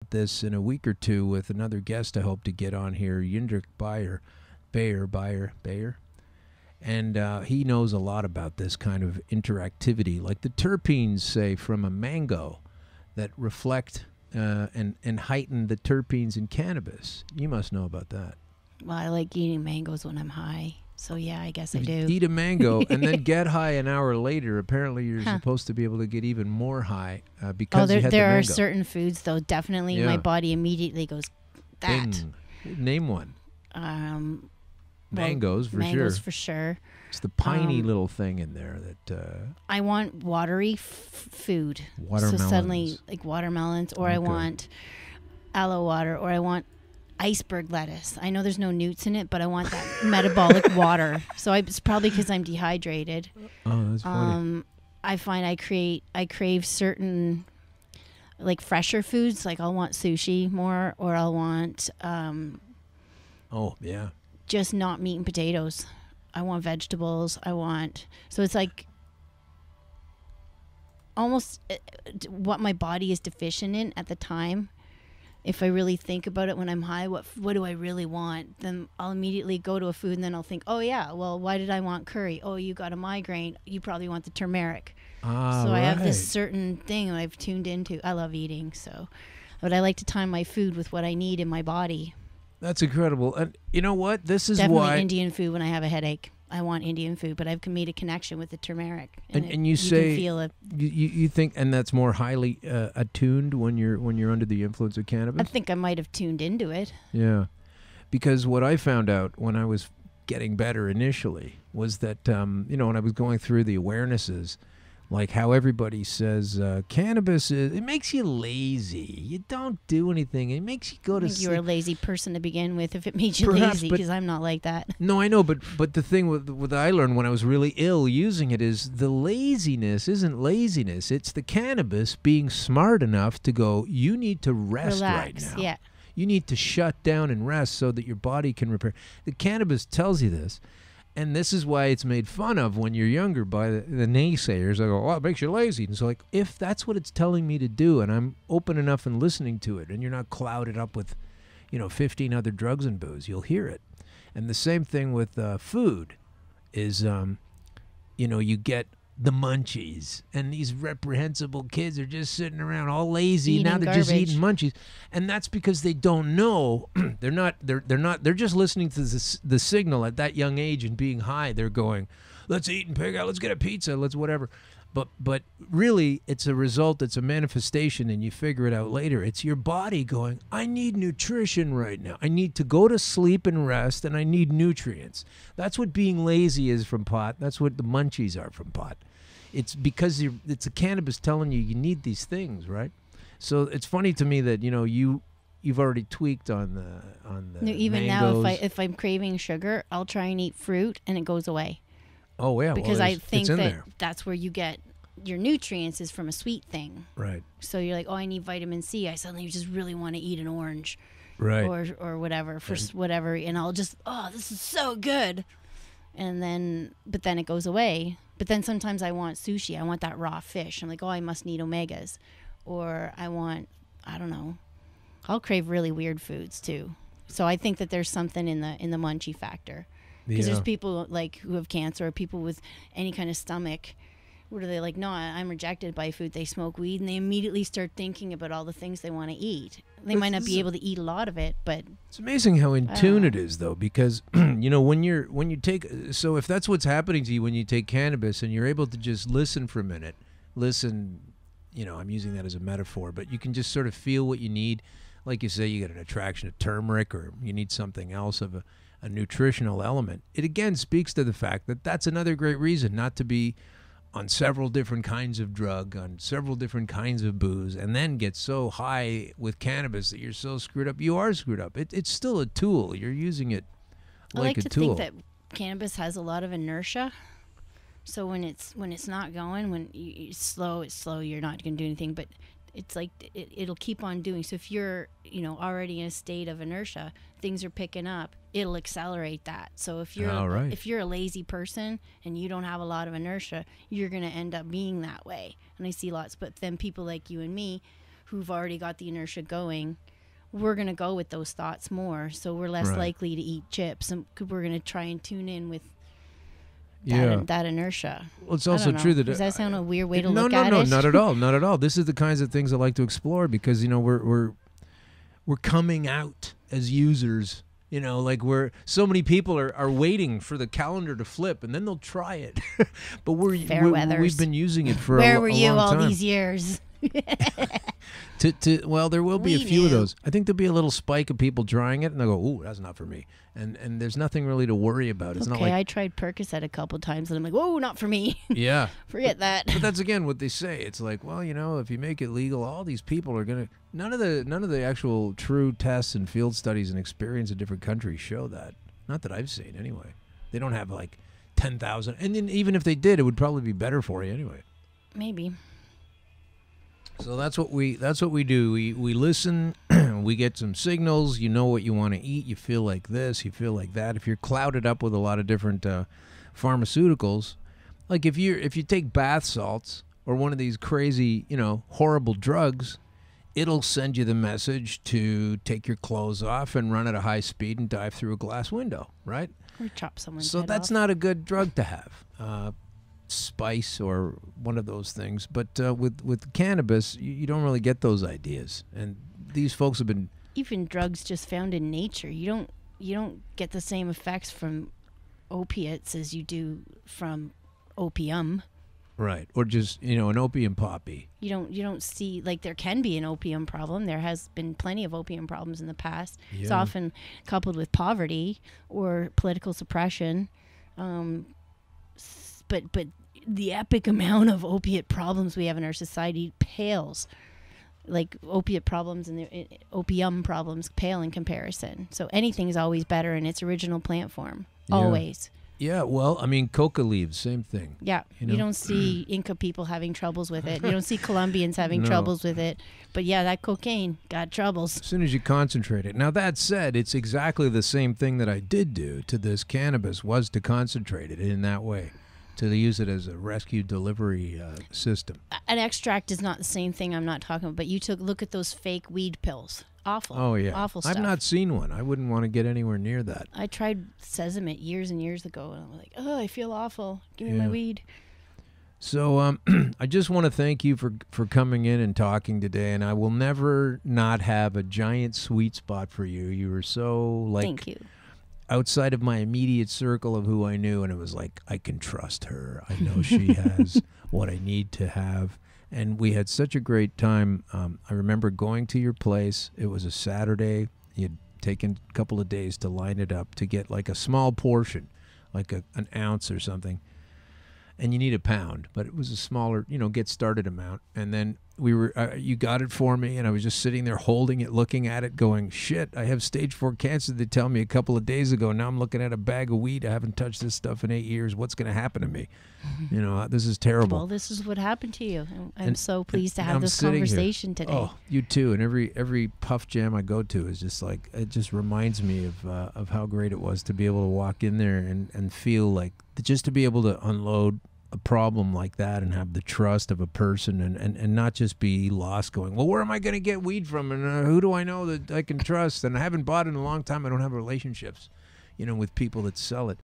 this in a week or two with another guest I hope to get on here, Yindrik Bayer. And he knows a lot about this kind of interactivity, like the terpenes, say, from a mango that reflect and heighten the terpenes in cannabis. You must know about that. Well, I like eating mangoes when I'm high. So, yeah, I guess I do. Eat a mango and then get high an hour later. Apparently, you're supposed to be able to get even more high because you had the mango. There are certain foods, though, definitely my body immediately goes, that. Bing. Name one. Mangoes, for sure. It's the piney little thing in there that... I want watery food. Watermelons. So suddenly, like watermelons, or I want aloe water, or I want iceberg lettuce. I know there's no newts in it, but I want that metabolic water. So it's probably because I'm dehydrated. Oh, that's funny. I find I crave certain like fresher foods. Like I'll want sushi more, or I'll want just not meat and potatoes. I want vegetables. So it's like almost what my body is deficient in at the time. If I really think about it when I'm high, what do I really want? Then I'll immediately go to a food and then I'll think, oh yeah, well, why did I want curry? Oh, you got a migraine. You probably want the turmeric. So I have this certain thing that I've tuned into. I love eating, but I like to time my food with what I need in my body. That's incredible. And you know what? This is definitely Indian food when I have a headache. I want Indian food, but I've made a connection with the turmeric. And you say can feel it. You think, and that's more highly attuned when you're under the influence of cannabis? I think I might have tuned into it. Yeah, because what I found out when I was getting better initially was that when I was going through the awarenesses, like how everybody says cannabis it makes you lazy. You don't do anything. It makes you go to sleep. You were a lazy person to begin with if it made you lazy, because I'm not like that. No, I know, but the thing with what I learned when I was really ill using it is the laziness isn't laziness. It's the cannabis being smart enough to go, you need to rest right now. Yeah. You need to shut down and rest so that your body can repair. The cannabis tells you this. And this is why it's made fun of when you're younger by the naysayers. They go, oh, it makes you lazy. And so like, if that's what it's telling me to do and I'm open enough and listening to it and you're not clouded up with, 15 other drugs and booze, you'll hear it. And the same thing with food is, you get the Munchies. And these reprehensible kids are just sitting around all lazy. Eating now they're garbage. just eating Munchies. And that's because they don't know. They're just listening to the signal at that young age and being high. They're going, let's eat and pig out, let's get a pizza, let's whatever. But really, it's a result, it's a manifestation, and you figure it out later. It's your body going, I need nutrition right now. I need to go to sleep and rest, and I need nutrients. That's what being lazy is from pot. That's what the Munchies are from pot. It's because it's a cannabis telling you need these things, right? So it's funny to me that you've already tweaked on the no, even mangoes. now, if I'm craving sugar, I'll try and eat fruit, and it goes away. Oh yeah, because I think that's where you get your nutrients is from a sweet thing. Right. So you're like, oh, I need vitamin C. I suddenly just really want to eat an orange, right? Or whatever whatever, and I'll just, oh, this is so good, but then it goes away. But then sometimes I want sushi. I want that raw fish. I'm like, oh, I must need omegas, or I don't know. I'll crave really weird foods too. So I think that there's something in the munchie factor. Because there's people like who have cancer or people with any kind of stomach. What are they like? No, I'm rejected by food. They smoke weed and they immediately start thinking about all the things they want to eat. They might not be able to eat a lot of it, but it's amazing how in tune it is, though, because when you take, so if that's what's happening to you when you take cannabis and you're able to just listen for a minute, I'm using that as a metaphor, but you can just sort of feel what you need. Like you say, you get an attraction to turmeric, or you need something else of a nutritional element. It again speaks to the fact that that's another great reason not to be on several different kinds of drug, on several different kinds of booze, and then get so high with cannabis that you're so screwed up. You are screwed up. It's still a tool. You're using it like a tool. I like to think that cannabis has a lot of inertia. So when it's not going, when it's slow, you're not going to do anything. But it's like it'll keep on doing. So if you're already in a state of inertia, things are picking up, it'll accelerate that. So if you're a lazy person and you don't have a lot of inertia, you're going to end up being that way. And I see lots, but then people like you and me who've already got the inertia going, we're going to go with those thoughts more. So we're less likely to eat chips, and we're going to try and tune in with that inertia. Well, it's also true that... Does that sound a weird way to look at it? No, not at all. Not at all. This is the kinds of things I like to explore because, we're coming out as users. Like so many people are waiting for the calendar to flip and then they'll try it. But we've been using it for a long time. Where were you all these years? Well, there will be a few of those. I think there'll be a little spike of people trying it and they'll go, "Ooh, that's not for me." And there's nothing really to worry about. It's not like I tried Percocet a couple times and I'm like, "Whoa, not for me." Yeah. Forget that. But that's again what they say. It's like, well, if you make it legal, all these people are gonna. None of the actual true tests and field studies and experience in different countries show that. Not that I've seen anyway. They don't have like 10,000, and then even if they did, it would probably be better for you anyway. Maybe. So that's what we do. We listen. We get some signals. You know what you want to eat. You feel like this. You feel like that. If you're clouded up with a lot of different pharmaceuticals, like if you take bath salts or one of these crazy, horrible drugs, it'll send you the message to take your clothes off and run at a high speed and dive through a glass window, right? Or chop someone's So head that's off. not a good drug to have. Spice or one of those things. But with cannabis, you don't really get those ideas. And these folks have been... Even drugs just found in nature. You don't get the same effects from opiates as you do from opium. Right. Or just, an opium poppy. You don't see, like, there can be an opium problem. There has been plenty of opium problems in the past. Yeah. It's often coupled with poverty or political suppression. But the epic amount of opiate problems we have in our society pales. Like, opiate problems and the opium problems pale in comparison. So anything is always better in its original plant form. Yeah. Always. Yeah, well, coca leaves, same thing. Yeah, you don't see Inca people having troubles with it. You don't see Colombians having troubles with it. But yeah, that cocaine got troubles. As soon as you concentrate it. Now, that said, it's exactly the same thing that I did do to this cannabis was to concentrate it in that way, to use it as a rescue delivery system. An extract is not the same thing I'm not talking about, but you look at those fake weed pills. Awful. Oh, yeah. Awful stuff. I've not seen one. I wouldn't want to get anywhere near that. I tried Sesame years and years ago, and I'm like, oh, I feel awful. Give me my weed. So I just want to thank you for coming in and talking today, and I will never not have a giant sweet spot for you. You were so, Thank you. Outside of my immediate circle of who I knew, and it was like, I can trust her. I know she has what I need to have. And we had such a great time. I remember going to your place. It was a Saturday. You'd taken a couple of days to line it up to get like a small portion, like an ounce or something. And you need a pound, but it was a smaller, get started amount. And then you got it for me, and I was just sitting there holding it, looking at it, going, shit, I have stage 4 cancer. They tell me a couple of days ago. Now I'm looking at a bag of weed. I haven't touched this stuff in 8 years. What's going to happen to me? This is terrible. Well, this is what happened to you. I'm so pleased to have this conversation today. Oh, you too. And every puff jam I go to is just like, it just reminds me of how great it was to be able to walk in there and feel like, just to be able to unload a problem like that and have the trust of a person and not just be lost going, well, where am I going to get weed from? And who do I know that I can trust? And I haven't bought it in a long time. I don't have relationships, with people that sell it.